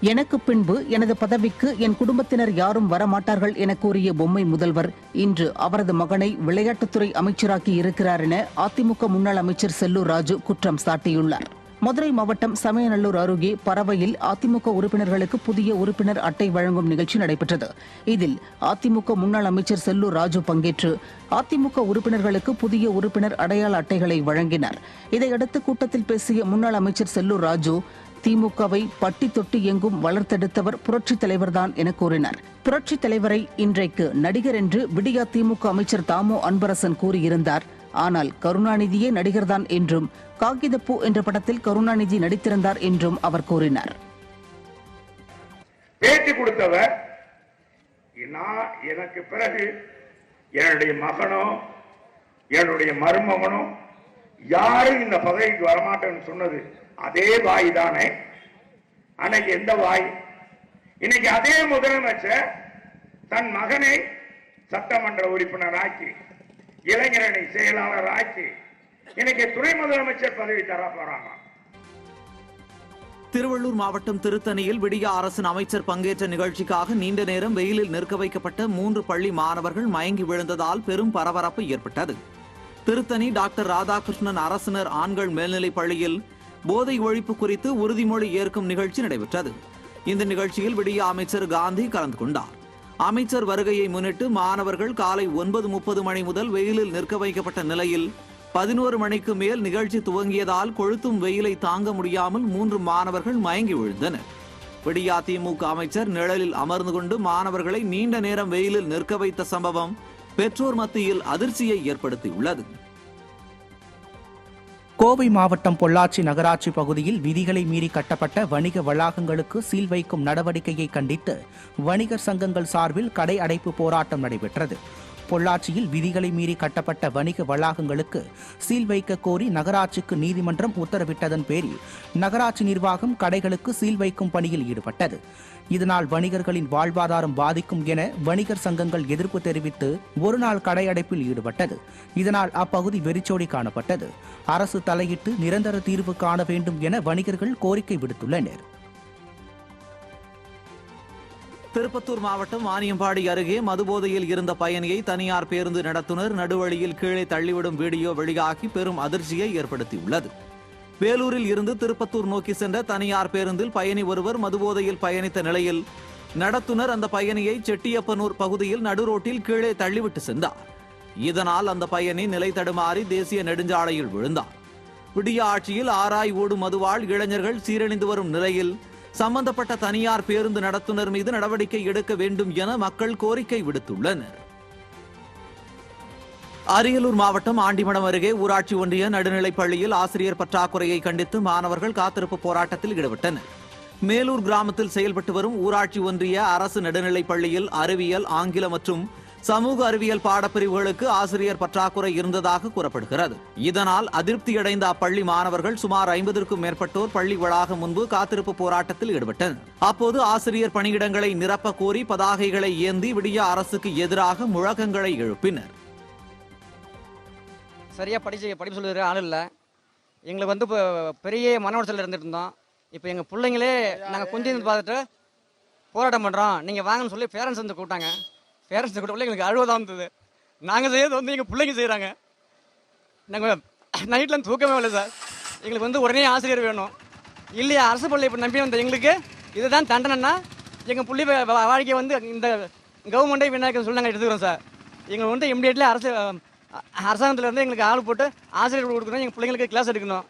எனக்கு பின்பு எனது பதவிக்கு என் குடும்பத்தினர் யாரும் வரமாட்டார்கள் என கூறிய பொம்மை முதல்வர் இன்று அவரது மகனை விளையாட்டுத்துறை அமைச்சராக்கி இருக்கிறார் என அதிமுக முன்னாள் அமைச்சர் செல்லூர் ராஜு குற்றம் சாட்டியுள்ளார். மதுரை மாவட்டம் சமயநல்லூர் அருகே பரவையில் அதிமுக உறுப்பினர்களுக்கு புதிய உறுப்பினர் அட்டை வழங்கும் நிகழ்ச்சி நடைபெற்றது. இதில் அதிமுக முன்னாள் அமைச்சர் செல்லூர் ராஜு பங்கேற்று அதிமுக உறுப்பினர்களுக்கு புதிய உறுப்பினர் அடையாள அட்டைகளை வழங்கினார். இதையடுத்து கூட்டத்தில் பேசிய முன்னாள் அமைச்சர் செல்லூர் ராஜு திமுகவை பட்டி தொட்டி எங்கும் வளர்த்தெடுத்தவர் புரட்சித் தலைவர்தான் என கூறினார். புரட்சித் தலைவரை இன்றைக்கு நடிகர் என்று விடியா திமுக அமைச்சர் தாமோ அன்பரசன் கூறியிருந்தார். ஆனால் கருணாநிதியே நடிகர்தான் என்றும் காகிதப்பூ என்ற படத்தில் கருணாநிதி நடித்திருந்தார் என்றும் அவர் கூறினார். பேட்டி கொடுத்தவர் எனக்கு பிறகு என்னுடைய மகனோ என்னுடைய மருமகனோ யாரும் இந்த பதவிக்கு வரமாட்டேன்னு சொன்னது அதே வாய் தானே. அன்னைக்கு எந்த வாய்? இன்னைக்கு அதே முதலமைச்சர் தன் மகனை சட்டமன்ற உறுப்பினர் ஆக்கி இளைஞரணி செயலாளர் ஆக்கி இன்னைக்கு துணை முதலமைச்சர் பதவி தர போறாங்க. திருவள்ளூர் மாவட்டம் திருத்தணியில் விடியா அரசின் அமைச்சர் பங்கேற்ற நிகழ்ச்சிக்காக நீண்ட நேரம் வெயிலில் நிற்க வைக்கப்பட்ட 3 பள்ளி மாணவர்கள் மயங்கி விழுந்ததால் பெரும் பரபரப்பு ஏற்பட்டது. திருத்தணி டாக்டர் ராதாகிருஷ்ணன் அரசினர் ஆண்கள் மேல்நிலைப் பள்ளியில் போதை ஒழிப்பு குறித்து உறுதிமொழி ஏற்கும் நிகழ்ச்சி நடைபெற்றது. இந்த நிகழ்ச்சியில் விடியா அமைச்சர் காந்தி கலந்து கொண்டார். அமைச்சர் வருகையை முன்னிட்டு மாணவர்கள் காலை 9:30 மணி முதல் வெயிலில் நிற்க வைக்கப்பட்ட நிலையில் 11 மணிக்கு மேல் நிகழ்ச்சி துவங்கியதால் கொளுத்தும் வெயிலை தாங்க முடியாமல் 3 மாணவர்கள் மயங்கி விழுந்தனர். விடியா திமுக அமைச்சர் நிழலில் அமர்ந்து கொண்டு மாணவர்களை நீண்ட நேரம் வெயிலில் நிற்க வைத்த சம்பவம் பெற்றோர் மத்தியில் அதிர்ச்சியை ஏற்படுத்தியுள்ளது. கோவை மாவட்டம் பொள்ளாச்சி நகராட்சி பகுதியில் விதிகளை மீறி கட்டப்பட்ட வணிக வளாகங்களுக்கு சீல் வைக்கும் நடவடிக்கையை கண்டித்து வணிகர் சங்கங்கள் சார்பில் கடை அடைப்பு போராட்டம் நடைபெற்றது. பொள்ளாச்சியில் விதிகளை மீறி கட்டப்பட்ட வணிக வளாகங்களுக்கு சீல் வைக்க கோரி நகராட்சிக்கு நீதிமன்றம் உத்தரவிட்டதன் பேரில் நகராட்சி நிர்வாகம் கடைகளுக்கு சீல் வைக்கும் பணியில் ஈடுபட்டது. இதனால் வணிகர்களின் வாழ்வாதாரம் பாதிக்கும் என வணிகர் சங்கங்கள் எதிர்ப்பு தெரிவித்து ஒருநாள் கடை அடைப்பில் ஈடுபட்டது. இதனால் அப்பகுதி வெறிச்சோடி காணப்பட்டது. அரசு தலையிட்டு நிரந்தர தீர்வு காண வேண்டும் என வணிகர்கள் கோரிக்கை விடுத்துள்ளனர். திருப்பத்தூர் மாவட்டம் வாணியம்பாடி அருகே மதுபோதையில் இருந்த பயணியை தனியார் பேருந்து நடத்துனர் நடுவழியில் கீழே தள்ளிவிடும் வீடியோ வெளியாகி பெரும் அதிர்ச்சியை ஏற்படுத்தியுள்ளது. வேலூரில் இருந்து திருப்பத்தூர் நோக்கி சென்ற தனியார் பேருந்தில் பயணி ஒருவர் மதுபோதையில் பயணித்த நிலையில் நடத்துனர் அந்த பயணியை செட்டியப்பனூர் பகுதியில் நடுரோட்டில் கீழே தள்ளிவிட்டு சென்றார். இதனால் அந்த பயணி நிலை தடுமாறி தேசிய நெடுஞ்சாலையில் விழுந்தார். விடிய ஆட்சியில் ஆராய் ஓடும் மதுவால் இளைஞர்கள் சீரழிந்து வரும் நிலையில் சம்பந்தப்பட்ட தனியார் பேருந்து நடத்துனர் மீது நடவடிக்கை எடுக்க வேண்டும் என மக்கள் கோரிக்கை விடுத்துள்ளனர். அரியலூர் மாவட்டம் ஆண்டிமடம் அருகே ஊராட்சி ஒன்றிய நடுநிலைப் பள்ளியில் ஆசிரியர் பற்றாக்குறையை கண்டித்து மாணவர்கள் காத்திருப்பு போராட்டத்தில் ஈடுபட்டனர். மேலூர் கிராமத்தில் செயல்பட்டு வரும் ஊராட்சி ஒன்றிய அரசு நடுநிலைப் பள்ளியில் அறிவியல், ஆங்கிலம் மற்றும் சமூக அறிவியல் பாடப்பிரிவுகளுக்கு ஆசிரியர் பற்றாக்குறை இருந்ததாக கூறப்படுகிறது. இதனால் அதிருப்தியடைந்த அப்பள்ளி மாணவர்கள் சுமார் 50க்கும் மேற்பட்டோர் பள்ளி வளாகம் முன்பு காத்திருப்பு போராட்டத்தில் ஈடுபட்டனர். அப்போது ஆசிரியர் பணியிடங்களை நிரப்ப கோரி பதாகைகளை ஏந்தி விடியா அரசுக்கு எதிராக முழக்கங்களை எழுப்பினர். சரியா படிப்பு சொல்லுற ஆள் இல்லை. எங்களுக்கு இப்போ பெரிய மன உடச்சல் இருந்துட்டு இருந்தோம். இப்போ எங்கள் பிள்ளைங்களே நாங்கள் கொஞ்சம் பார்த்துட்டு போராட்டம் பண்ணுறோம், நீங்கள் வாங்கன்னு சொல்லி பேரண்ட்ஸ் வந்து கூப்பிட்டாங்க. பேரண்ட்ஸ் கூட எங்களுக்கு அழுவதாக இருந்தது. நாங்கள் செய்யறது எங்கள் பிள்ளைங்க செய்கிறாங்க. நாங்கள் நைட்டில் தூக்கமே இல்லை சார். எங்களுக்கு உடனே ஆசிரியர் வேணும். இல்லையா அரசு பள்ளி இப்போ நம்பி வந்த எங்களுக்கு இதுதான் தண்டனைன்னா எங்கள் பிள்ளை வாழ்க்கையை இந்த கவர்மெண்ட்டே வீணாக்க சொல்லி நாங்கள் எடுத்துக்கிறோம் சார். எங்களுக்கு இம்மிடியேட்லி அரசாங்கத்தில் எங்களுக்கு ஆள் போட்டு ஆசிரியர்கள் கொடுக்கணும், எங்கள் பிள்ளைங்களுக்கு கிளாஸ் எடுக்கணும்.